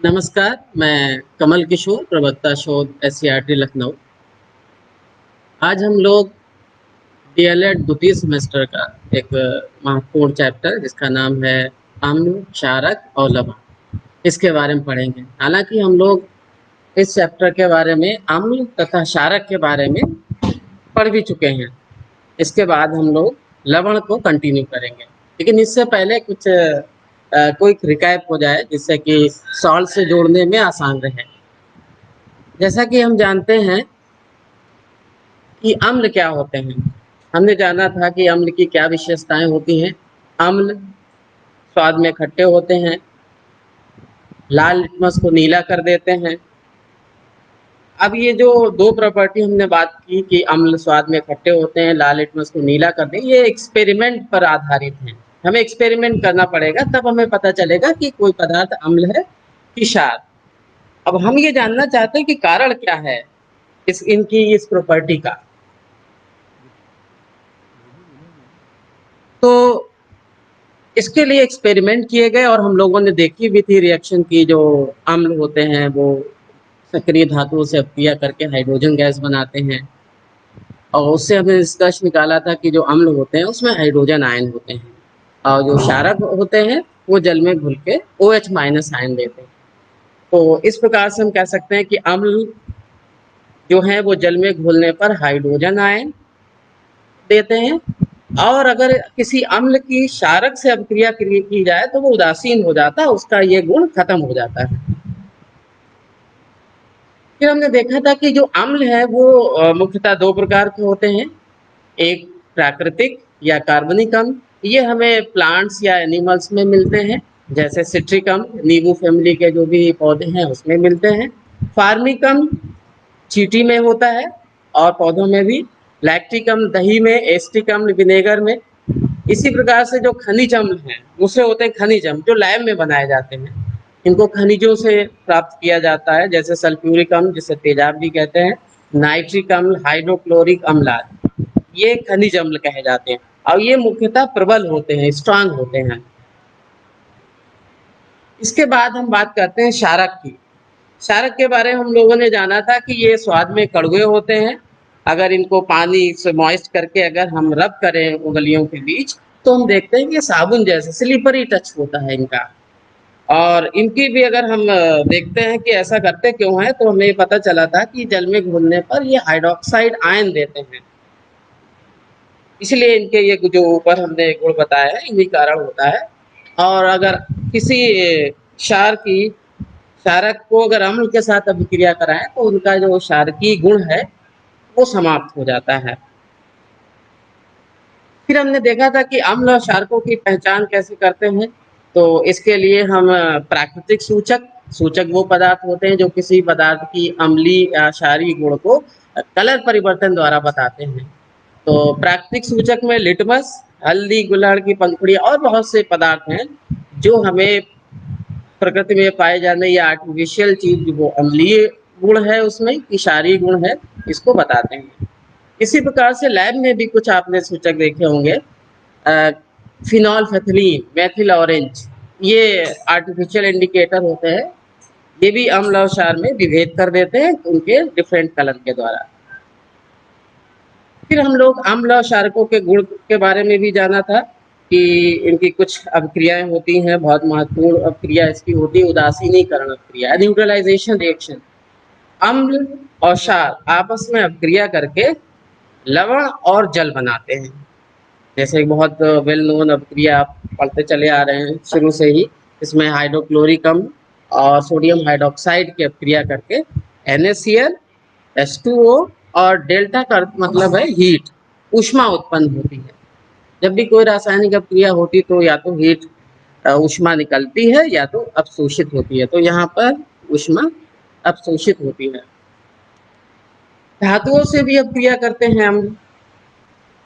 नमस्कार, मैं कमल किशोर, प्रवक्ता शोध एससीईआरटी लखनऊ। आज हम लोग डीएलएड द्वितीय सेमेस्टर का एक महत्वपूर्ण चैप्टर जिसका नाम है अम्ल, क्षारक और लवण, इसके बारे में पढ़ेंगे। हालांकि हम लोग इस चैप्टर के बारे में अम्ल तथा क्षारक के बारे में पढ़ भी चुके हैं। इसके बाद हम लोग लवण को कंटिन्यू करेंगे, लेकिन इससे पहले कुछ क्विक रिकैप हो जाए जिससे कि सॉल्ट से जोड़ने में आसान रहे। जैसा कि हम जानते हैं कि अम्ल क्या होते हैं। हमने जाना था कि अम्ल की क्या विशेषताएं होती हैं। अम्ल स्वाद में खट्टे होते हैं, लाल लिटमस को नीला कर देते हैं। अब ये जो दो प्रॉपर्टी हमने बात की कि अम्ल स्वाद में खट्टे होते हैं, लाल लिटमस को नीला कर दें, ये एक्सपेरिमेंट पर आधारित है। हमें एक्सपेरिमेंट करना पड़ेगा, तब हमें पता चलेगा कि कोई पदार्थ अम्ल है कि क्षार। अब हम ये जानना चाहते हैं कि कारण क्या है इस प्रॉपर्टी का। तो इसके लिए एक्सपेरिमेंट किए गए और हम लोगों ने देखी भी थी रिएक्शन की। जो अम्ल होते हैं वो सक्रिय धातुओं से अपक्रिया करके हाइड्रोजन गैस बनाते हैं, और उससे हमने निष्कर्ष निकाला था कि जो अम्ल होते हैं उसमें हाइड्रोजन आयन होते हैं, और जो क्षारक होते हैं वो जल में घुल के OH माइनस आयन देते हैं। तो इस प्रकार से हम कह सकते हैं कि अम्ल जो है वो जल में घुलने पर हाइड्रोजन आयन देते हैं, और अगर किसी अम्ल की क्षारक से अपक्रिया की जाए तो वो उदासीन हो जाता है, उसका ये गुण खत्म हो जाता है। फिर हमने देखा था कि जो अम्ल है वो मुख्यतः दो प्रकार के होते हैं। एक प्राकृतिक या कार्बनिक अम्ल, ये हमें प्लांट्स या एनिमल्स में मिलते हैं, जैसे सिट्रिक अम्ल नींबू फैमिली के जो भी पौधे हैं उसमें मिलते हैं। फार्मिक अम्ल चींटी में होता है और पौधों में भी। लैक्टिक अम्ल दही में, एसिटिक अम्ल विनेगर में। इसी प्रकार से जो खनिज अम्ल हैं दूसरे होते हैं खनिज अम्ल जो लैब में बनाए जाते हैं। इनको खनिजों से प्राप्त किया जाता है, जैसे सल्फ्यूरिक अम्ल जिसे तेजाब भी कहते हैं, नाइट्रिक अम्ल, हाइड्रोक्लोरिक अम्ल आदि, ये खनिज अम्ल कहे जाते हैं, और ये मुख्यतः प्रबल होते हैं, स्ट्रांग होते हैं। इसके बाद हम बात करते हैं क्षारक की। क्षारक के बारे में हम लोगों ने जाना था कि ये स्वाद में कड़वे होते हैं। अगर इनको पानी से मॉइस्ट करके अगर हम रब करें उंगलियों के बीच, तो हम देखते हैं कि साबुन जैसे स्लिपरी टच होता है इनका। और इनकी भी अगर हम देखते हैं कि ऐसा करते क्यों है, तो हमें पता चला था कि जल में घुलने पर ये हाइड्रोक्साइड आयन देते हैं, इसलिए इनके ये जो ऊपर हमने गुण बताया है इन्हीं कारण होता है। और अगर किसी क्षारक को अगर अम्ल के साथ अभिक्रिया कराएं तो उनका जो क्षारकीय गुण है वो समाप्त हो जाता है। फिर हमने देखा था कि अम्ल और क्षारकों की पहचान कैसे करते हैं। तो इसके लिए हम प्राकृतिक सूचक सूचक वो पदार्थ होते हैं जो किसी पदार्थ की अम्लीय या क्षारीय गुण को कलर परिवर्तन द्वारा बताते हैं। तो प्राकृतिक सूचक में लिटमस, हल्दी, गुलहड़ की पंखुड़ी और बहुत से पदार्थ हैं जो हमें प्रकृति में पाए जाने या आर्टिफिशियल चीज वो अम्लीय गुण है उसमें कि क्षारीय गुण है, इसको बताते हैं। इसी प्रकार से लैब में भी कुछ आपने सूचक देखे होंगे, फिनोल्फेथलीन, मेथिल ऑरेंज, ये आर्टिफिशियल इंडिकेटर होते हैं। ये भी अम्ल और क्षार में विभेद कर देते हैं उनके डिफरेंट कलर के द्वारा। फिर हम लोग अम्ल और क्षारकों के गुण के बारे में भी जाना था कि इनकी कुछ अभिक्रियाएं होती हैं। बहुत महत्वपूर्ण अभिक्रिया इसकी होती है उदासीनीकरण अभिक्रिया, न्यूट्रलाइजेशन रिएक्शन। अम्ल और क्षार आपस में अभिक्रिया करके लवण और जल बनाते हैं। जैसे बहुत वेल नोन अभिक्रिया आप पढ़ते चले आ रहे हैं शुरू से ही, इसमें हाइड्रोक्लोरिक अम्ल और सोडियम हाइड्रोक्साइड की अभिक्रिया करके NaCl, H2O और डेल्टा का मतलब है हीट, ऊष्मा उत्पन्न होती है। जब भी कोई रासायनिक अभिक्रिया होती तो या तो हीट ऊष्मा निकलती है या तो अवशोषित होती है। तो यहाँ पर ऊष्मा अवशोषित होती है। धातुओं से भी अभिक्रिया करते हैं हम,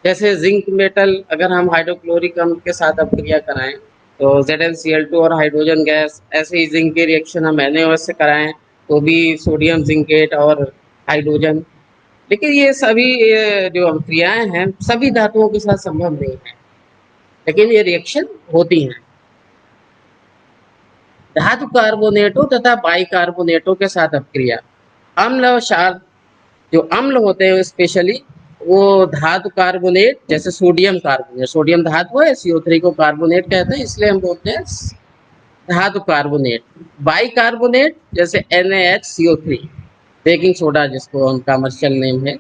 जैसे जिंक मेटल अगर हम हाइड्रोक्लोरिक अम्ल के साथ अभिक्रिया कराएं तो ZnCl2 और हाइड्रोजन गैस, ऐसे ही जिंक के रिएक्शन हम NaOH से कराएं तो भी सोडियम जिंकेट और हाइड्रोजन। लेकिन ये सभी जो अभिक्रियाएं हैं सभी धातुओं के साथ संभव नहीं है, लेकिन ये रिएक्शन होती हैं। धातु कार्बोनेटों तथा बाइकार्बोनेटों के साथ अपक्रिया। अम्ल और क्षार, जो अम्ल होते हैं स्पेशली वो धातु कार्बोनेट, जैसे सोडियम कार्बोनेट, सोडियम धातु है, CO3 को कार्बोनेट कहते हैं, इसलिए हम बोलते हैं धातु कार्बोनेट। बाइकार्बोनेट जैसे NaHCO3, बेकिंग सोडा जिसको हम कमर्शियल नेम है,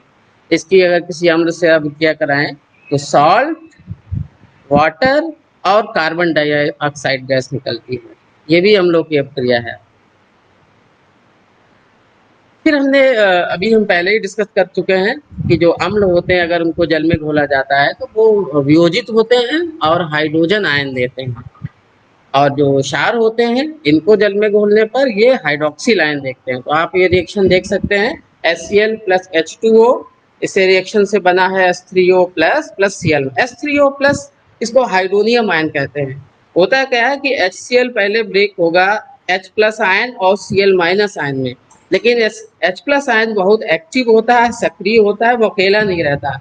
इसकी अगर किसी अम्ल से अभिक्रिया कराएं तो सॉल्ट, वाटर और कार्बन डाइऑक्साइड गैस निकलती है। ये भी अम्लों की अपक्रिया है। फिर हमने अभी हम पहले ही डिस्कस कर चुके हैं कि जो अम्ल होते हैं अगर उनको जल में घोला जाता है तो वो वियोजित होते हैं और हाइड्रोजन आयन देते हैं, और जो क्षार होते हैं इनको जल में घोलने पर ये हाइड्रोक्सिल आयन देखते हैं। तो आप ये रिएक्शन देख सकते हैं, HCl प्लस H2O, इसे रिएक्शन से बना है H3O plus plus Cl। H3O plus इसको हाइड्रोनियम आयन कहते हैं। होता क्या है कि HCl पहले ब्रेक होगा H प्लस आयन और Cl माइनस आयन में, लेकिन H प्लस आयन बहुत एक्टिव होता है, सक्रिय होता है, वो अकेला नहीं रहता,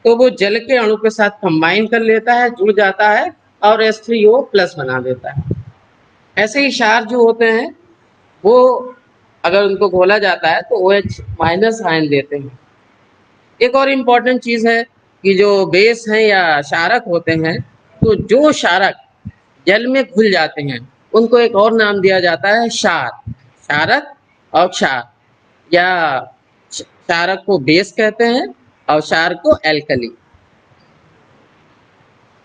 तो वो जल के अणु के साथ कंबाइन कर लेता है, जुड़ जाता है और H3O प्लस बना देता है। ऐसे ही क्षार जो होते हैं वो अगर उनको घोला जाता है तो OH माइनस आयन देते हैं। एक और इम्पॉर्टेंट चीज़ है कि जो बेस हैं या क्षारक होते हैं, तो जो क्षारक जल में घुल जाते हैं उनको एक और नाम दिया जाता है क्षार। क्षारक और क्षार, या क्षारक को बेस कहते हैं और क्षार को एल्कली।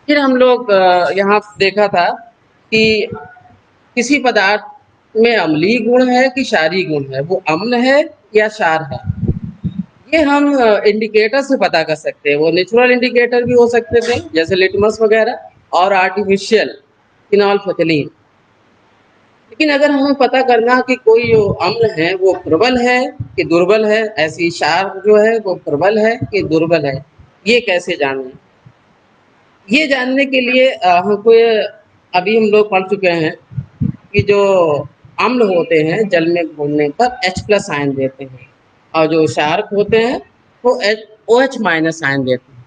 फिर हम लोग यहाँ देखा था कि किसी पदार्थ में अम्लीय गुण है कि क्षारीय गुण है, वो अम्ल है या क्षार है, ये हम इंडिकेटर से पता कर सकते हैं। वो नेचुरल इंडिकेटर भी हो सकते थे जैसे लिटमस वगैरह, और आर्टिफिशियल फिनोल्फथलीन। लेकिन अगर हमें पता करना कि कोई जो अम्ल है वो प्रबल है कि दुर्बल है, ऐसी क्षार जो है वो प्रबल है कि दुर्बल है, ये कैसे जानें? ये जानने के लिए हमको अभी हम लोग पढ़ चुके हैं कि जो अम्ल होते हैं जल में घुलने पर H प्लस आयन देते हैं, और जो क्षारक होते हैं वो OH माइनस आयन देते हैं।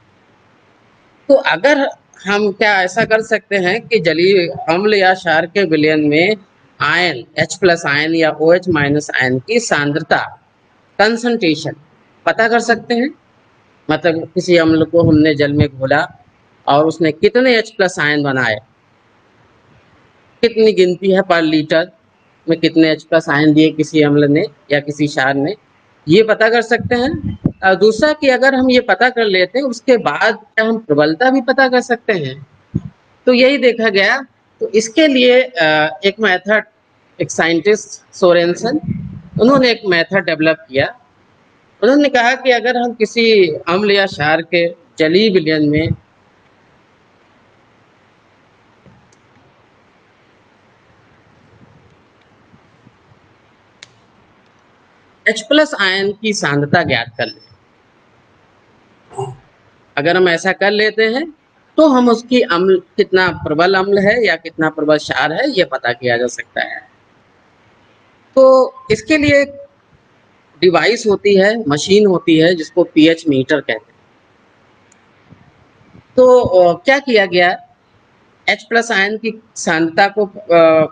तो अगर हम क्या ऐसा कर सकते हैं कि जलीय अम्ल या क्षार के विलयन में आयन H प्लस आयन या OH माइनस आयन की सांद्रता, कंसंट्रेशन पता कर सकते हैं? मतलब किसी अम्ल को हमने जल में घोला और उसने कितने H प्लस आयन बनाए, कितनी गिनती है पर लीटर में कितने H प्लस आयन दिए किसी अम्ल ने या किसी क्षार ने, ये पता कर सकते हैं। दूसरा कि अगर हम ये पता कर लेते हैं उसके बाद क्या हम प्रबलता भी पता कर सकते हैं? तो यही देखा गया। तो इसके लिए एक मेथड, एक साइंटिस्ट सोरेनसन, उन्होंने एक मेथड डेवलप किया। उन्होंने कहा कि अगर हम किसी अम्ल या क्षार के जलीय विलयन में H प्लस आयन की सांद्रता ज्ञात कर लें, अगर हम ऐसा कर लेते हैं तो हम उसकी अम्ल कितना प्रबल अम्ल है या कितना प्रबल क्षार है ये पता किया जा सकता है। तो इसके लिए एक डिवाइस होती है, मशीन होती है जिसको pH मीटर कहते हैं। तो क्या किया गया, H प्लस आयन की सांद्रता को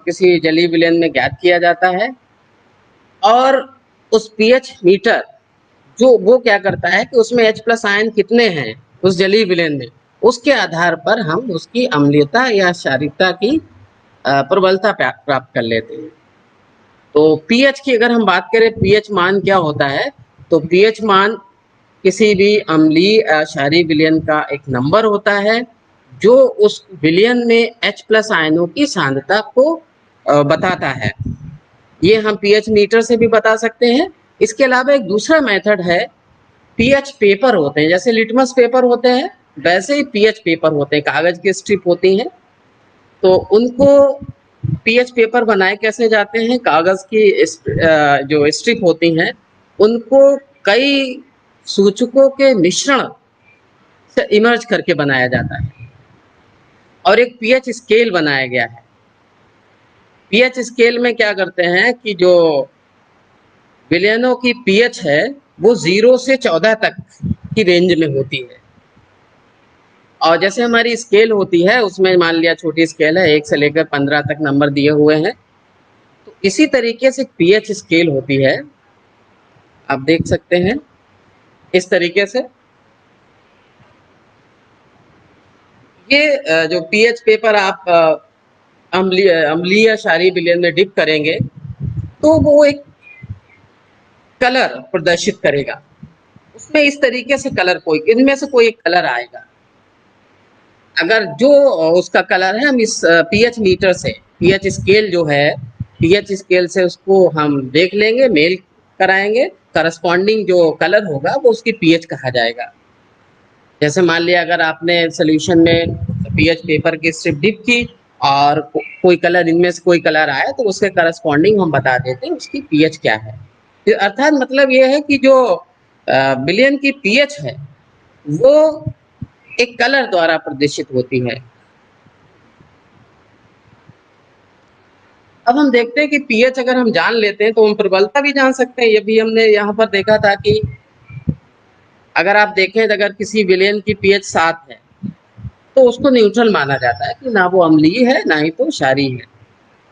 किसी जलीय विलयन में ज्ञात किया जाता है, और उस pH मीटर जो वो क्या करता है कि उसमें H प्लस आयन कितने हैं उस जलीय विलयन में, उसके आधार पर हम उसकी अम्लीयता या क्षारीयता की प्रबलता प्राप्त कर लेते हैं। तो pH की अगर हम बात करें, pH मान क्या होता है, तो pH मान किसी भी अम्लीय क्षारीय विलयन का एक नंबर होता है जो उस विलयन में H प्लस आयनों की सांद्रता को बताता है। ये हम pH मीटर से भी बता सकते हैं। इसके अलावा एक दूसरा मेथड है, pH पेपर होते हैं, जैसे लिटमस पेपर होते हैं वैसे ही pH पेपर होते हैं, कागज की स्ट्रिप होती हैं, तो उनको pH पेपर बनाए कैसे जाते हैं, कागज की जो स्ट्रिप होती हैं उनको कई सूचकों के मिश्रण से इमर्ज करके बनाया जाता है, और एक pH स्केल बनाया गया है। pH स्केल में क्या करते हैं कि जो विलयनों की pH है वो 0 से 14 तक की रेंज में होती है, और जैसे हमारी स्केल होती है उसमें मान लिया छोटी स्केल है, 1 से लेकर 15 तक नंबर दिए हुए हैं, इसी तरीके से पीएच स्केल होती है, आप देख सकते हैं इस तरीके से। ये जो पीएच पेपर आप अम्लीय या क्षारीय विलयन में डिप करेंगे तो वो एक कलर प्रदर्शित करेगा। उसमें इस तरीके से कलर इनमें से कोई एक कलर आएगा। अगर जो उसका कलर है, हम इस पीएच मीटर से, पीएच स्केल जो है, पीएच स्केल से उसको हम देख लेंगे, मेल कराएंगे, करस्पॉन्डिंग जो कलर होगा वो उसकी पीएच कहा जाएगा। जैसे मान लिया अगर आपने सोल्यूशन में पीएच पेपर की स्ट्रिप डिप की और कोई कलर, इनमें से कोई कलर आया तो उसके करस्पॉन्डिंग हम बता देते हैं उसकी पीएच क्या है। अर्थात मतलब ये है कि जो विलयन की पीएच है वो एक कलर द्वारा प्रदर्शित होती है। अब हम देखते हैं कि पीएच अगर हम जान लेते हैं तो हम प्रबलता भी जान सकते हैं। ये भी हमने यहाँ पर देखा था कि अगर आप देखें तो अगर किसी विलयन की पीएच 7 है तो उसको न्यूट्रल माना जाता है कि ना वो अम्लीय है ना ही तो क्षारीय है।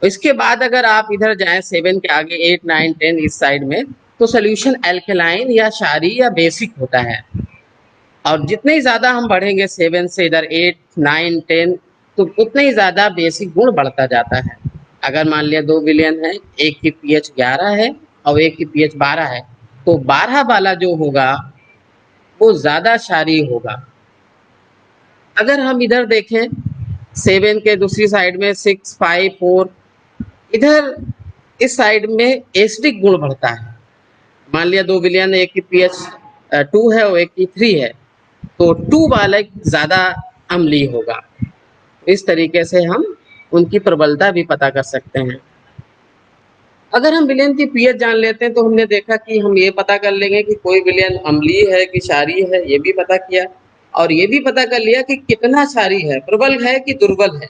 इसके बाद अगर आप इधर जाएं 7 के आगे 8, 9, 10 इस साइड में, तो सोल्यूशन एल्केलाइन या क्षारीय या बेसिक होता है। और जितने ही ज्यादा हम बढ़ेंगे 7 से इधर 8, 9, 10, तो उतने ही ज्यादा बेसिक गुण बढ़ता जाता है। अगर मान लिया 2 विलयन है, एक की पीएच 11 है और एक की पीएच 12 है, तो 12 वाला जो होगा वो ज्यादा क्षारीय होगा। अगर हम इधर देखें 7 के दूसरी साइड में 6, 5, 4, इधर इस साइड में एसिडिक गुण बढ़ता है। मान लिया 2 विलयन, एक की पीएच 2 है और एक की 3 है, तो 2 वाला ज्यादा अम्लीय होगा। इस तरीके से हम उनकी प्रबलता भी पता कर सकते हैं। अगर हम विलयन की पीएच जान लेते हैं तो हमने देखा कि हम ये पता कर लेंगे कि कोई विलयन अम्लीय है कि क्षारीय है, ये भी पता किया। और ये भी पता कर लिया कि कितना क्षारीय है, प्रबल है कि दुर्बल है।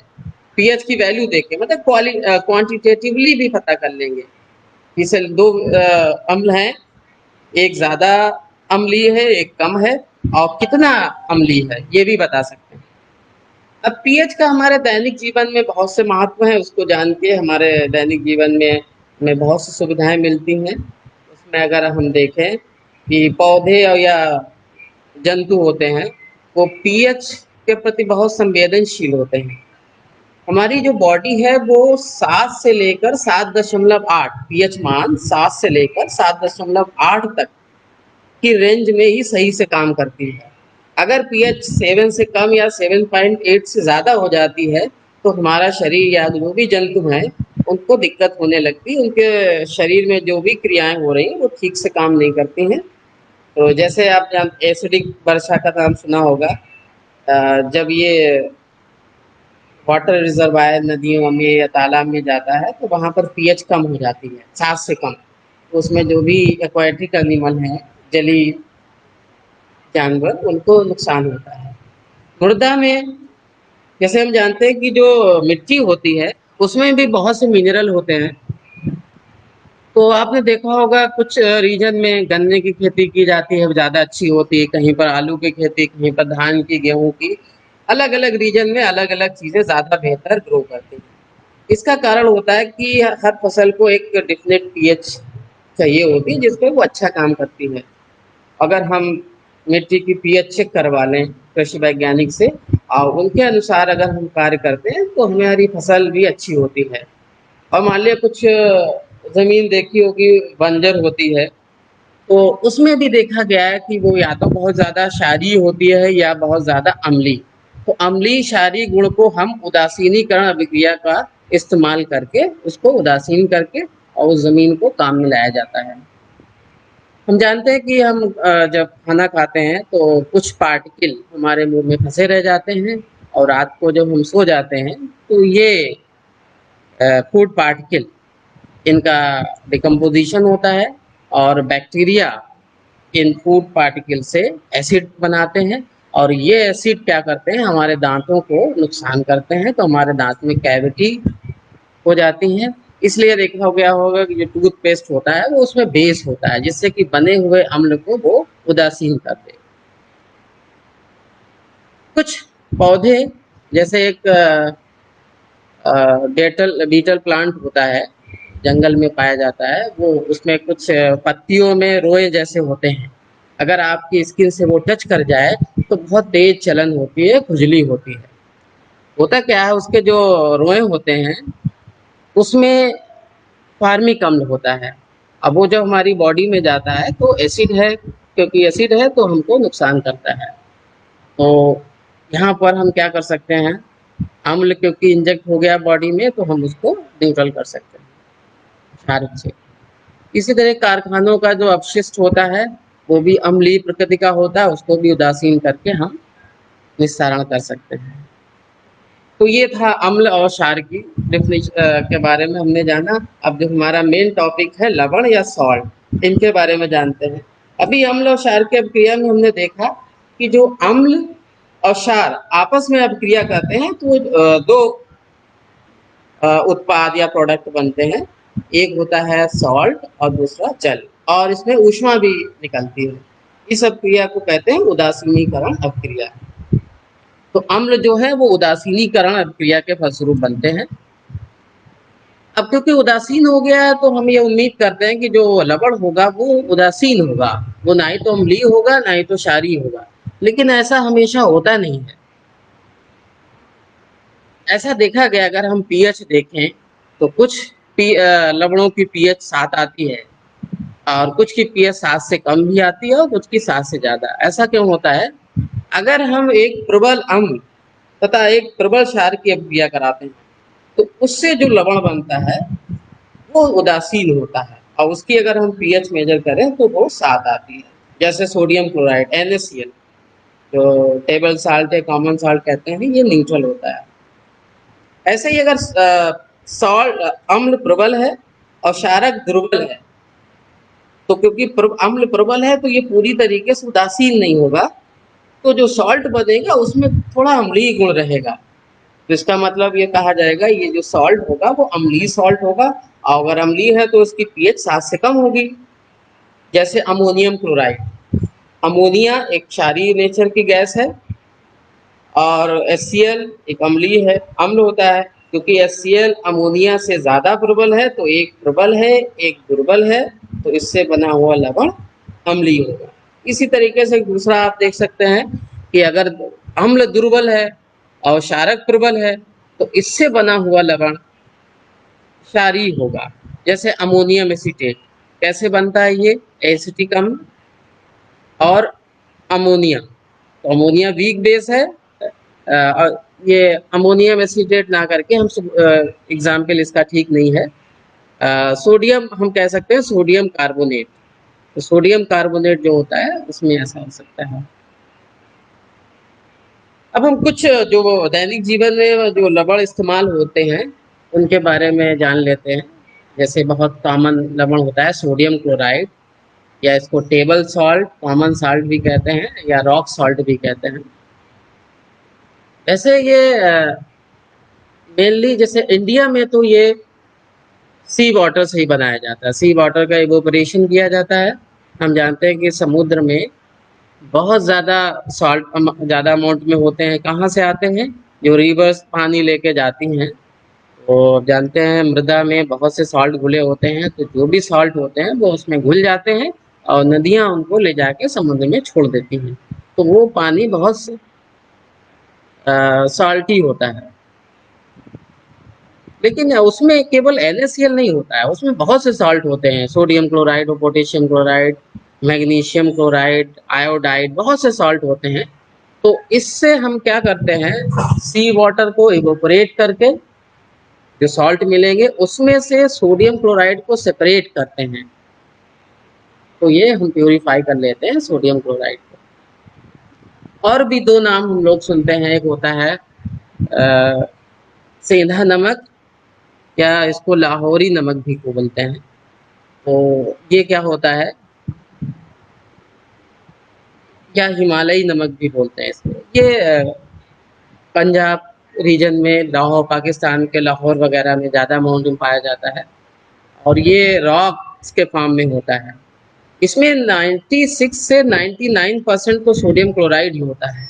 पीएच की वैल्यू देख के, मतलब क्वांटिटेटिवली भी पता कर लेंगे। जैसे 2 अम्ल हैं, एक ज्यादा अम्लीय है, एक कम है, और कितना अम्लीय है ये भी बता सकते हैं। अब पीएच का हमारे दैनिक जीवन में बहुत से महत्व है, उसको जान के हमारे दैनिक जीवन में हमें बहुत सी सुविधाएं मिलती हैं। उसमें अगर हम देखें कि पौधे या जंतु होते हैं वो पीएच के प्रति बहुत संवेदनशील होते हैं। हमारी जो बॉडी है वो 7 से लेकर 7.8 पीएच मान 7 से लेकर 7.8 तक की रेंज में ही सही से काम करती है। अगर पीएच 7 से कम या 7.8 से ज़्यादा हो जाती है तो हमारा शरीर या जो भी जंतु हैं उनको दिक्कत होने लगती है, उनके शरीर में जो भी क्रियाएं हो रही हैं वो ठीक से काम नहीं करती हैं। तो जैसे आप एसिडिक वर्षा का नाम सुना होगा, जब ये वाटर रिजर्वायर नदियों में या तालाब में जाता है तो वहाँ पर पीएच कम हो जाती है, 7 से कम। तो उसमें जो भी एक्वाटिक एनिमल हैं, जलीय जानवर, उनको नुकसान होता है। मृदा में जैसे हम जानते हैं कि जो मिट्टी होती है उसमें भी बहुत से मिनरल होते हैं। तो आपने देखा होगा कुछ रीजन में गन्ने की खेती की जाती है, ज़्यादा अच्छी होती है, कहीं पर आलू की खेती, कहीं पर धान की, गेहूं की। अलग अलग रीजन में अलग अलग चीज़ें ज़्यादा बेहतर ग्रो करती हैं। इसका कारण होता है कि हर फसल को एक डिफिनेट पीएच चाहिए होती है जिसमें वो अच्छा काम करती है। अगर हम मिट्टी की पीएच चेक करवा लें कृषि वैज्ञानिक से और उनके अनुसार अगर हम कार्य करते हैं तो हमारी फसल भी अच्छी होती है। और मान लिया कुछ ज़मीन देखी होगी बंजर होती है, तो उसमें भी देखा गया है कि वो या तो बहुत ज़्यादा क्षारीय होती है या बहुत ज़्यादा अम्लीय। तो अम्लीय क्षारीय गुण को हम उदासीनीकरण अभिक्रिया का इस्तेमाल करके उसको उदासीन करके और उस ज़मीन को काम में लाया जाता है। हम जानते हैं कि हम जब खाना खाते हैं तो कुछ पार्टिकल हमारे मुंह में फंसे रह जाते हैं, और रात को जब हम सो जाते हैं तो ये फूड पार्टिकल, इनका डिकम्पोजिशन होता है और बैक्टीरिया इन फूड पार्टिकल से एसिड बनाते हैं। और ये एसिड क्या करते हैं, हमारे दांतों को नुकसान करते हैं, तो हमारे दांत में कैविटी हो जाती हैं। इसलिए देखा गया होगा कि जो टूथपेस्ट होता है वो उसमें बेस होता है जिससे कि बने हुए अम्ल को वो उदासीन कर दे। कुछ पौधे जैसे एक डेटल बीटल प्लांट होता है, जंगल में पाया जाता है, वो उसमें कुछ पत्तियों में रोए जैसे होते हैं। अगर आपकी स्किन से वो टच कर जाए तो बहुत तेज चलन होती है, खुजली होती है। होता क्या है, उसके जो रोए होते हैं उसमें फार्मिक अम्ल होता है। अब वो जब हमारी बॉडी में जाता है तो एसिड है, क्योंकि एसिड है तो हमको नुकसान करता है। तो यहाँ पर हम क्या कर सकते हैं, अम्ल क्योंकि इंजेक्ट हो गया बॉडी में तो हम उसको न्यूट्रल कर सकते हैं क्षारक से। इसी तरह कारखानों का जो अपशिष्ट होता है वो भी अम्लीय प्रकृति का होता है, उसको भी उदासीन करके हम निस्तारण कर सकते हैं। तो ये था अम्ल और क्षार की डिफिनेशन के बारे में हमने जाना। अब जो हमारा मेन टॉपिक है लवण या सॉल्ट, इनके बारे में जानते हैं। अभी अम्ल और क्षार की अभिक्रिया में हमने देखा कि जो अम्ल और क्षार आपस में अभिक्रिया करते हैं तो दो उत्पाद या प्रोडक्ट बनते हैं। एक होता है सॉल्ट और दूसरा जल, और इसमें ऊष्मा भी निकलती है। इस अभिक्रिया को कहते हैं उदासीनीकरण अभिक्रिया। तो अम्ल जो है वो उदासीनीकरण अभिक्रिया के फलस्वरूप बनते हैं। अब क्योंकि उदासीन हो गया है तो हम ये उम्मीद करते हैं कि जो लवण होगा वो उदासीन होगा, वो ना ही तो अम्लीय होगा ना ही तो क्षारीय होगा। लेकिन ऐसा हमेशा होता नहीं है। ऐसा देखा गया, अगर हम पीएच देखें तो कुछ लवणों की पीएच 7 आती है और कुछ की पीएच 7 से कम भी आती है और कुछ की 7 से ज्यादा। ऐसा क्यों होता है? अगर हम एक प्रबल अम्ल तथा एक प्रबल क्षार की अभिक्रिया कराते हैं तो उससे जो लवण बनता है वो उदासीन होता है, और उसकी अगर हम पीएच मेजर करें तो वो 7 आती है। जैसे सोडियम क्लोराइड NaCl, जो टेबल साल्ट है, कॉमन साल्ट कहते हैं, ये न्यूट्रल होता है। ऐसे ही अगर सॉल्ट अम्ल प्रबल है और क्षारक दुर्बल है, तो क्योंकि अम्ल प्रबल है तो ये पूरी तरीके से उदासीन नहीं होगा, तो जो सॉल्ट बनेगा उसमें थोड़ा अम्लीय गुण रहेगा। तो इसका मतलब ये कहा जाएगा ये जो सॉल्ट होगा वो अम्लीय सॉल्ट होगा, और अगर अम्लीय है तो उसकी पीएच 7 से कम होगी। जैसे अमोनियम क्लोराइड, अमोनिया एक क्षारीय नेचर की गैस है और HCl एक अम्लीय है, अम्ल होता है। क्योंकि HCl अमोनिया से ज़्यादा प्रबल है तो एक प्रबल है एक दुर्बल है, तो इससे बना हुआ लवण अम्लीय होगा। इसी तरीके से दूसरा आप देख सकते हैं कि अगर अम्ल दुर्बल है और क्षारक प्रबल है तो इससे बना हुआ लवण क्षारीय होगा। जैसे अमोनियम एसीटेट कैसे बनता है, ये एसिटिक अम्ल और अमोनिया, तो अमोनिया वीक बेस है, और ये अमोनियम एसीटेट ना करके हम एग्जाम्पल इसका ठीक नहीं है, सोडियम हम कह सकते हैं सोडियम कार्बोनेट। तो सोडियम कार्बोनेट जो होता है उसमें ऐसा हो सकता है। अब हम कुछ जो दैनिक जीवन में जो लवण इस्तेमाल होते हैं उनके बारे में जान लेते हैं। जैसे बहुत कॉमन लवण होता है सोडियम क्लोराइड, या इसको टेबल सॉल्ट, कॉमन सॉल्ट भी कहते हैं, या रॉक सॉल्ट भी कहते हैं। वैसे ये मेनली जैसे इंडिया में तो ये सी वाटर से ही बनाया जाता है, सी वाटर का इवोपरेशन किया जाता है। हम जानते हैं कि समुद्र में बहुत ज़्यादा सॉल्ट ज़्यादा अमाउंट में होते हैं। कहाँ से आते हैं? जो रिवर्स पानी लेके जाती हैं, तो जानते हैं मृदा में बहुत से सॉल्ट घुले होते हैं, तो जो भी सॉल्ट होते हैं वो उसमें घुल जाते हैं और नदियाँ उनको ले जाके समुद्र में छोड़ देती हैं। तो वो पानी बहुत सॉल्टी होता है। लेकिन उसमें केवल NaCl नहीं होता है, उसमें बहुत से सॉल्ट होते हैं, सोडियम क्लोराइड और potassium chloride, magnesium chloride, iodide, बहुत से सॉल्ट होते हैं। तो इससे हम क्या करते हैं, सी वाटर को इवोपरेट करके जो सॉल्ट मिलेंगे उसमें से सोडियम क्लोराइड को सेपरेट करते हैं, तो ये हम प्योरीफाई कर लेते हैं सोडियम क्लोराइड को। और भी दो नाम हम लोग सुनते हैं, एक होता है सेंधा नमक, या इसको लाहौरी नमक भी को बोलते हैं। तो ये क्या होता है, या हिमालयी नमक भी बोलते हैं इसको। ये पंजाब रीजन में, लाहौर पाकिस्तान के लाहौर वगैरह में ज़्यादा अमाउंट में पाया जाता है, और ये रॉक्स के फॉर्म में होता है। इसमें 96 से 99% तो सोडियम क्लोराइड ही होता है।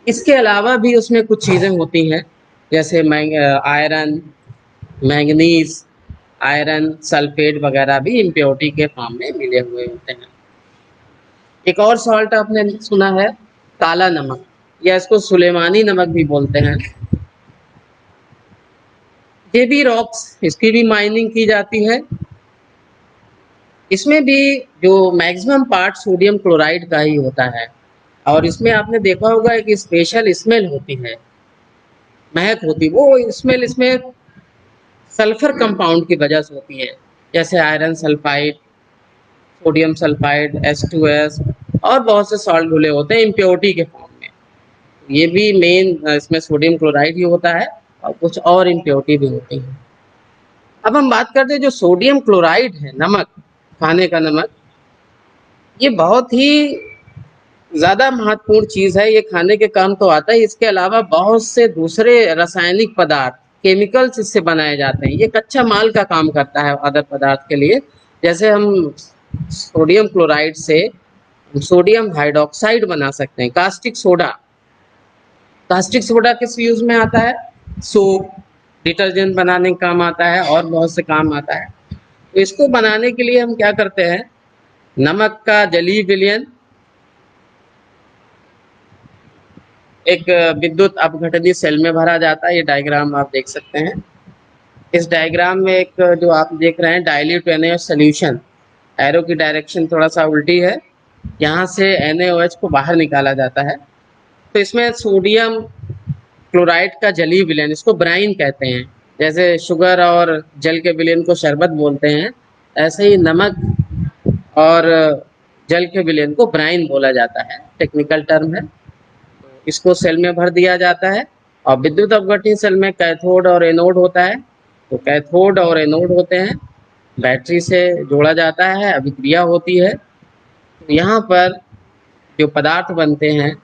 इसके अलावा भी उसमें कुछ चीज़ें होती हैं, जैसे आयरन, मैंगनीज, आयरन सल्फेट वगैरह भी इम्प्योरिटी के फॉर्म में मिले हुए होते हैं। एक और सॉल्ट आपने सुना है, काला नमक, या इसको सुलेमानी नमक भी बोलते हैं। ये भी रॉक्स, इसकी भी माइनिंग की जाती है। इसमें भी जो मैक्सिमम पार्ट सोडियम क्लोराइड का ही होता है, और इसमें आपने देखा होगा एक स्पेशल स्मेल होती है, महक होती, वो स्मेल इसमें सल्फर कंपाउंड की वजह से होती है, जैसे iron sulphide, sodium sulphide, H2S, और बहुत से सॉल्ट घुले होते हैं इम्प्योरिटी के फॉर्म में। ये भी मेन इसमें सोडियम क्लोराइड ही होता है, और कुछ और इम्प्योरिटी भी होती है। अब हम बात करते हैं जो सोडियम क्लोराइड है, नमक, खाने का नमक, ये बहुत ही ज़्यादा महत्वपूर्ण चीज़ है। ये खाने के काम तो आता है, इसके अलावा बहुत से दूसरे रासायनिक पदार्थ, केमिकल्स इससे बनाए जाते हैं। ये कच्चा माल का काम करता है अदर पदार्थ के लिए। जैसे हम सोडियम क्लोराइड से सोडियम हाइड्रोक्साइड बना सकते हैं, कास्टिक सोडा। कास्टिक सोडा किस यूज में आता है? सोप, डिटर्जेंट बनाने का काम आता है, और बहुत से काम आता है। तो इसको बनाने के लिए हम क्या करते हैं, नमक का जलीय विलयन एक विद्युत अपघटनीय सेल में भरा जाता है। ये डायग्राम आप देख सकते हैं। इस डायग्राम में एक जो आप देख रहे हैं डाइल्यूट NaOH सोल्यूशन, एरो की डायरेक्शन थोड़ा सा उल्टी है, यहाँ से NaOH को बाहर निकाला जाता है। तो इसमें सोडियम क्लोराइड का जलीय विलयन, इसको ब्राइन कहते हैं। जैसे शुगर और जल के विलयन को शरबत बोलते हैं, ऐसे ही नमक और जल के विलयन को ब्राइन बोला जाता है, टेक्निकल टर्म है। इसको सेल में भर दिया जाता है, और विद्युत अपघटनीय सेल में कैथोड और एनोड होता है। तो कैथोड और एनोड होते हैं, बैटरी से जोड़ा जाता है, अभिक्रिया होती है। तो यहाँ पर जो पदार्थ बनते हैं,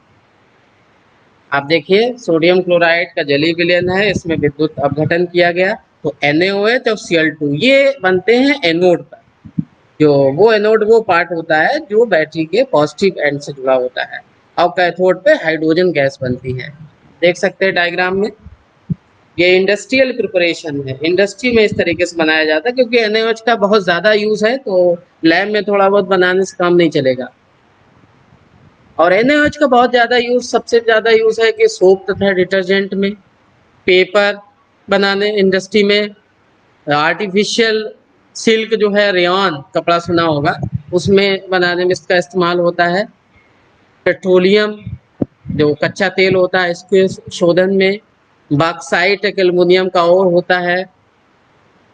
आप देखिए सोडियम क्लोराइड का जलीय विलयन है, इसमें विद्युत अपघटन किया गया, तो NaOH और Cl2 ये बनते हैं एनोड पर। जो वो एनोड वो पार्ट होता है जो बैटरी के पॉजिटिव एंड से जुड़ा होता है, और कैथोड पे हाइड्रोजन गैस बनती है। देख सकते हैं डायग्राम में। ये इंडस्ट्रियल प्रिपरेशन है, इंडस्ट्री में इस तरीके से बनाया जाता है, क्योंकि NaOH का बहुत ज़्यादा यूज है, तो लैब में थोड़ा बहुत बनाने से काम नहीं चलेगा। और NaOH का बहुत ज़्यादा यूज, सबसे ज़्यादा यूज है कि सोप तथा डिटर्जेंट में, पेपर बनाने इंडस्ट्री में, आर्टिफिशियल सिल्क जो है, रेयॉन कपड़ा सुना होगा, उसमें बनाने में इसका इस्तेमाल होता है। पेट्रोलियम जो कच्चा तेल होता है, इसके शोधन में। बॉक्साइट एक एल्युमिनियम का और होता है।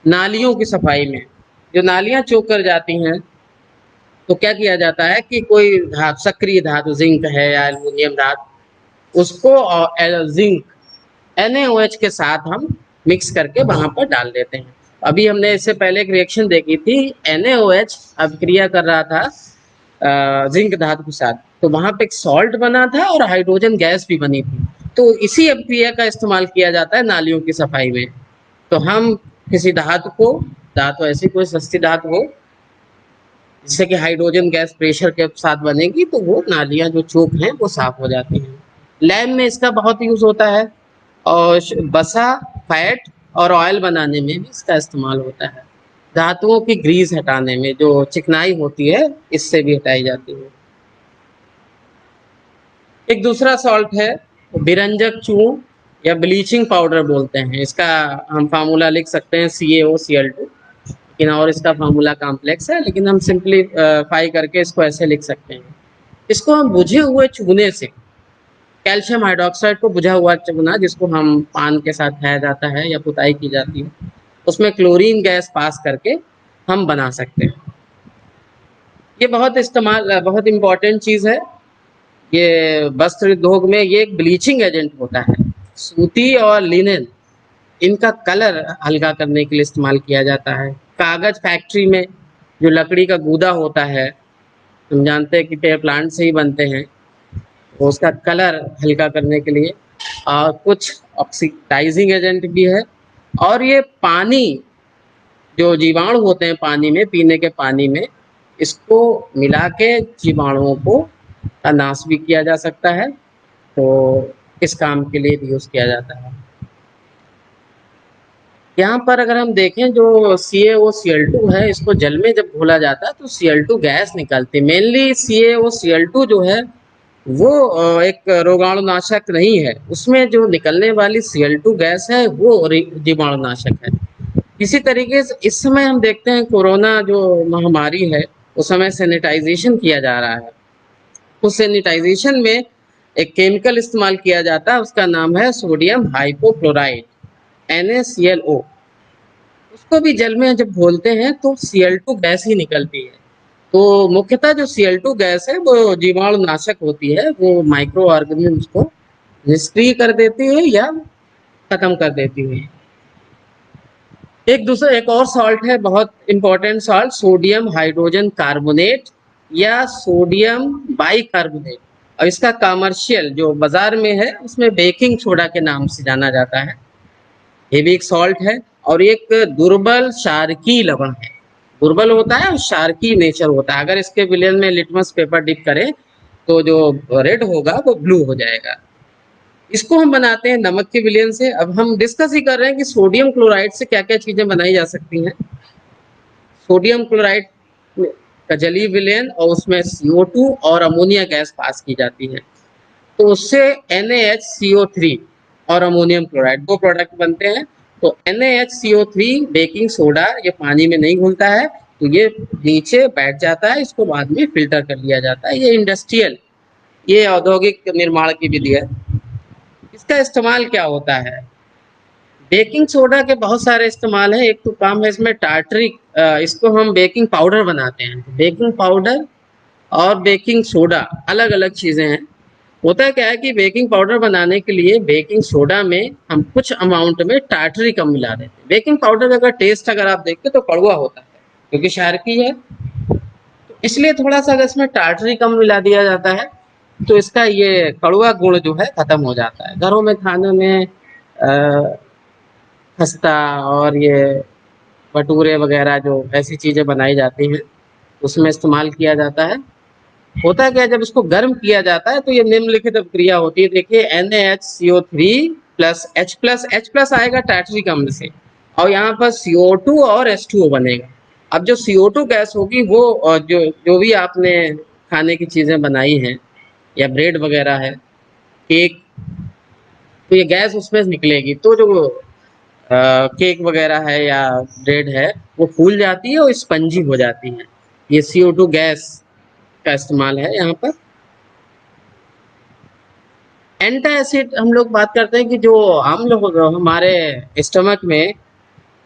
नालियों की सफाई में, जो नालियां चौक कर जाती हैं, तो क्या किया जाता है कि कोई धातु, सक्रिय धातु, जिंक है या एल्युमिनियम धातु, उसको जिंक NaOH के साथ हम मिक्स करके वहां पर डाल देते हैं। अभी हमने इससे पहले एक रिएक्शन देखी थी, NaOH अभिक्रिया कर रहा था जिंक धातु के साथ, तो वहां पे एक सॉल्ट बना था और हाइड्रोजन गैस भी बनी थी। तो इसी अभिक्रिया का इस्तेमाल किया जाता है नालियों की सफाई में। तो हम किसी धातु को, धातु ऐसी कोई सस्ती धातु हो जिससे कि हाइड्रोजन गैस प्रेशर के साथ बनेगी, तो वो नालियां जो चोक हैं वो साफ हो जाती हैं। लैब में इसका बहुत यूज होता है, और बसा, फैट और ऑयल बनाने में भी इसका इस्तेमाल होता है। धातुओं की ग्रीस हटाने में, जो चिकनाई होती है, इससे भी हटाई जाती है। एक दूसरा सॉल्ट है विरंजक चूर्ण, या ब्लीचिंग पाउडर बोलते हैं। इसका हम फार्मूला लिख सकते हैं CaOCl2, लेकिन और इसका फार्मूला कॉम्प्लेक्स है, लेकिन हम सिंपलीफाई करके इसको ऐसे लिख सकते हैं। इसको हम बुझे हुए चूने से, कैल्शियम हाइड्रोक्साइड को बुझा हुआ चूना, जिसको हम पान के साथ खाया जाता है या पुताई की जाती है, उसमें क्लोरीन गैस पास करके हम बना सकते हैं। ये बहुत इम्पोर्टेंट चीज़ है। ये वस्त्र उद्योग में ये एक ब्लीचिंग एजेंट होता है। सूती और लिनन, इनका कलर हल्का करने के लिए इस्तेमाल किया जाता है। कागज फैक्ट्री में जो लकड़ी का गूदा होता है, हम जानते हैं कि पेड़ प्लांट से ही बनते हैं, तो उसका कलर हल्का करने के लिए। और कुछ ऑक्सीडाइजिंग एजेंट भी है। और ये पानी, जो जीवाणु होते हैं पानी में, पीने के पानी में, इसको मिला के जीवाणुओं को का नाश भी किया जा सकता है। तो इस काम के लिए भी यूज़ किया जाता है। यहाँ पर अगर हम देखें जो CaOCl2 है, इसको जल में जब घोला जाता है तो Cl2 गैस निकलती है। मेनली CaOCl2 जो है वो एक रोगाणुनाशक नहीं है, उसमें जो निकलने वाली Cl2 गैस है वो जीवाणुनाशक है। इसी तरीके से इस समय हम देखते हैं कोरोना जो महामारी है उस समय सैनिटाइजेशन किया जा रहा है। उस सैनिटाइजेशन में एक केमिकल इस्तेमाल किया जाता है, उसका नाम है सोडियम हाइपोक्लोराइड NaClO। उसको भी जल में जब घोलते हैं तो Cl2 गैस ही निकलती है। तो मुख्यतः जो Cl2 गैस है वो जीवाणुनाशक होती है, वो माइक्रो ऑर्गेनिम्स को निष्क्रिय कर देती है या खत्म कर देती है। एक और सॉल्ट है बहुत important salt, sodium hydrogen carbonate या सोडियम बाइकार्बोनेट, और इसका कमर्शियल जो बाजार में है उसमें बेकिंग सोडा के नाम से जाना जाता है। ये भी एक सॉल्ट है और एक दुर्बल क्षारकीय लवण है। दुर्बल होता है और क्षारकीय नेचर होता है। अगर इसके विलयन में लिटमस पेपर डिप करें तो जो रेड होगा वो ब्लू हो जाएगा। इसको हम बनाते हैं नमक के विलयन से। अब हम डिस्कस ही कर रहे हैं कि सोडियम क्लोराइड से क्या क्या चीजें बनाई जा सकती हैं। सोडियम क्लोराइड का जलीय विलयन और उसमें CO2 और अमोनिया गैस पास की जाती है, तो उससे NaHCO3 और अमोनियम क्लोराइड दो प्रोडक्ट बनते हैं। तो NaHCO3 बेकिंग सोडा ये पानी में नहीं घुलता है, तो ये नीचे बैठ जाता है, इसको बाद में फिल्टर कर लिया जाता है। ये इंडस्ट्रियल, ये औद्योगिक निर्माण की विधि है। इसका इस्तेमाल क्या होता है? बेकिंग सोडा के बहुत सारे इस्तेमाल हैं। एक तो काम है इसमें टार्टरिक, इसको हम बेकिंग पाउडर बनाते हैं। बेकिंग पाउडर और बेकिंग सोडा अलग अलग चीजें हैं। होता क्या है कि बेकिंग पाउडर बनाने के लिए बेकिंग सोडा में हम कुछ अमाउंट में टार्टरी कम मिला देते हैं। बेकिंग पाउडर का टेस्ट अगर आप देखते तो कड़वा होता है क्योंकि क्षारकीय है, तो इसलिए थोड़ा सा अगर इसमें टार्टरी कम मिला दिया जाता है तो इसका ये कड़वा गुण जो है खत्म हो जाता है। घरों में खाने में खस्ता और ये भटूरे वगैरह जो ऐसी चीजें बनाई जाती हैं उसमें इस्तेमाल किया जाता है। होता है क्या, जब इसको गर्म किया जाता है तो ये निम्नलिखित अभिक्रिया होती है। देखिए NaHCO3 प्लस H आएगा टार्टरिक अम्ल से, और यहाँ पर CO2 और H2O बनेगा। अब जो CO2 गैस होगी वो जो जो भी आपने खाने की चीजें बनाई हैं या ब्रेड वगैरह है, केक, तो ये गैस उसमें निकलेगी, तो जो केक वगैरह है या ब्रेड है वो फूल जाती है और स्पंजी हो जाती है। ये CO2 गैस का इस्तेमाल है यहाँ पर। एंटासिड हम लोग बात करते हैं कि जो अम्ल होगा हमारे स्टमक में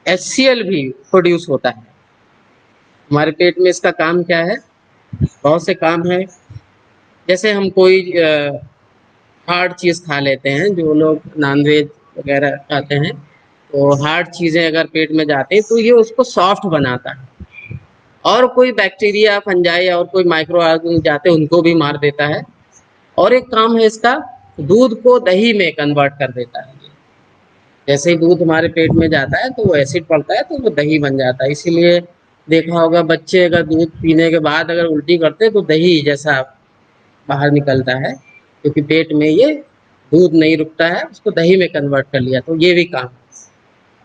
HCl भी प्रोड्यूस होता है हमारे पेट में। इसका काम क्या है? बहुत से काम है। जैसे हम कोई हार्ड चीज़ खा लेते हैं, जो लोग नॉनवेज वगैरह खाते हैं, तो हार्ड चीज़ें अगर पेट में जाती हैं तो ये उसको सॉफ्ट बनाता है, और कोई बैक्टीरिया फंजाई और कोई माइक्रो ऑर्गेनिज्म जाते हैं उनको भी मार देता है। और एक काम है इसका, दूध को दही में कन्वर्ट कर देता है। जैसे ही दूध हमारे पेट में जाता है तो वो एसिड पड़ता है तो वो दही बन जाता है। इसीलिए देखा होगा बच्चे अगर दूध पीने के बाद अगर उल्टी करते हैं तो दही जैसा बाहर निकलता है, क्योंकि पेट में ये दूध नहीं रुकता है, उसको दही में कन्वर्ट कर लिया। तो ये भी काम,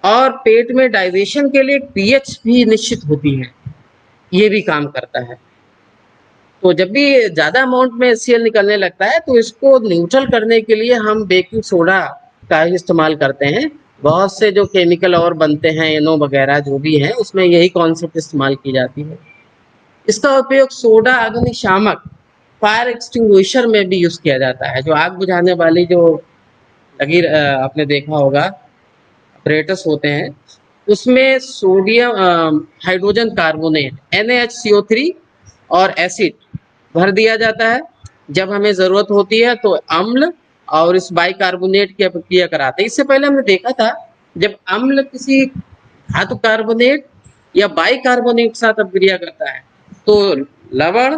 और पेट में डाइजेशन के लिए पीएच भी निश्चित होती है, ये भी काम करता है। तो जब भी ज़्यादा अमाउंट में HCl निकलने लगता है तो इसको न्यूट्रल करने के लिए हम बेकिंग सोडा का इस्तेमाल करते हैं। बहुत से जो केमिकल और बनते हैं NO वगैरह जो भी हैं उसमें यही कॉन्सेप्ट इस्तेमाल की जाती है। इसका उपयोग सोडा अग्निशामक फायर एक्सटिंग्विशर में भी यूज़ किया जाता है। जो आग बुझाने वाली जो लगी आपने देखा होगा अपरेटस होते हैं, उसमें सोडियम हाइड्रोजन कार्बोनेट NaHCO3 और एसिड भर दिया जाता है। जब हमें ज़रूरत होती है तो अम्ल और इस बाइकार्बोनेट की अभिक्रिया कराते हैं। इससे पहले हमने देखा था जब अम्ल किसी धातु कार्बोनेट या बाइकार्बोनेट के साथ अभिक्रिया करता है तो लवण,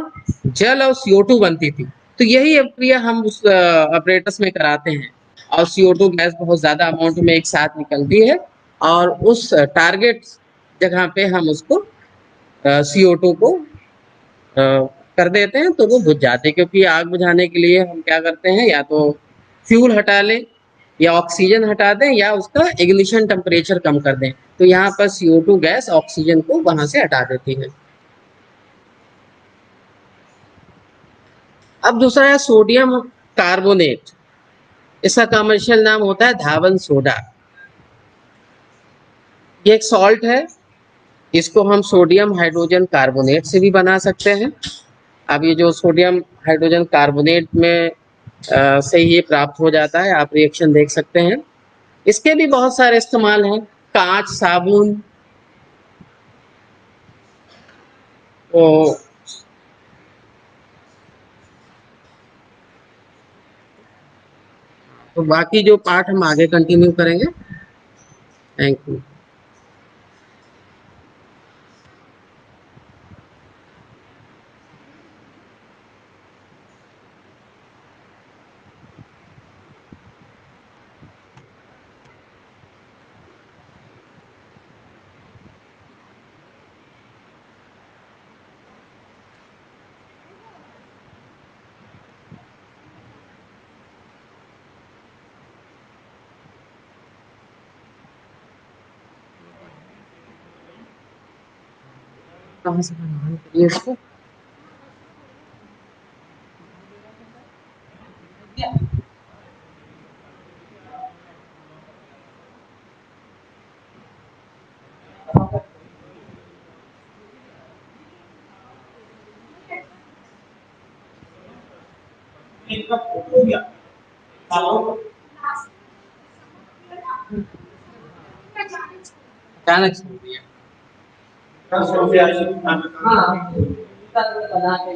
जल और CO2 बनती थी। तो यही अभिक्रिया हम उस अपरेटस में कराते हैं, और CO2 गैस बहुत ज़्यादा अमाउंट में एक साथ निकलती है, और उस टारगेट जगह पे हम उसको CO2 को कर देते हैं तो वो बुझ जाते हैं। क्योंकि आग बुझाने के लिए हम क्या करते हैं, या तो फ्यूल हटा लें या ऑक्सीजन हटा दें या उसका इग्निशन टेम्परेचर कम कर दें। तो यहाँ पर CO2 गैस ऑक्सीजन को वहां से हटा देती है। अब दूसरा है सोडियम कार्बोनेट। इसका कमर्शियल नाम होता है धावन सोडा। ये एक सॉल्ट है। इसको हम सोडियम हाइड्रोजन कार्बोनेट से भी बना सकते हैं। अब ये जो सोडियम हाइड्रोजन कार्बोनेट में से ये प्राप्त हो जाता है, आप रिएक्शन देख सकते हैं। इसके भी बहुत सारे इस्तेमाल हैं। कांच, साबुन, तो बाकी जो पार्ट हम आगे कंटिन्यू करेंगे। Thank you. कहाँ से बना ये इसको? अचानक से हो गया। हाँ, बना के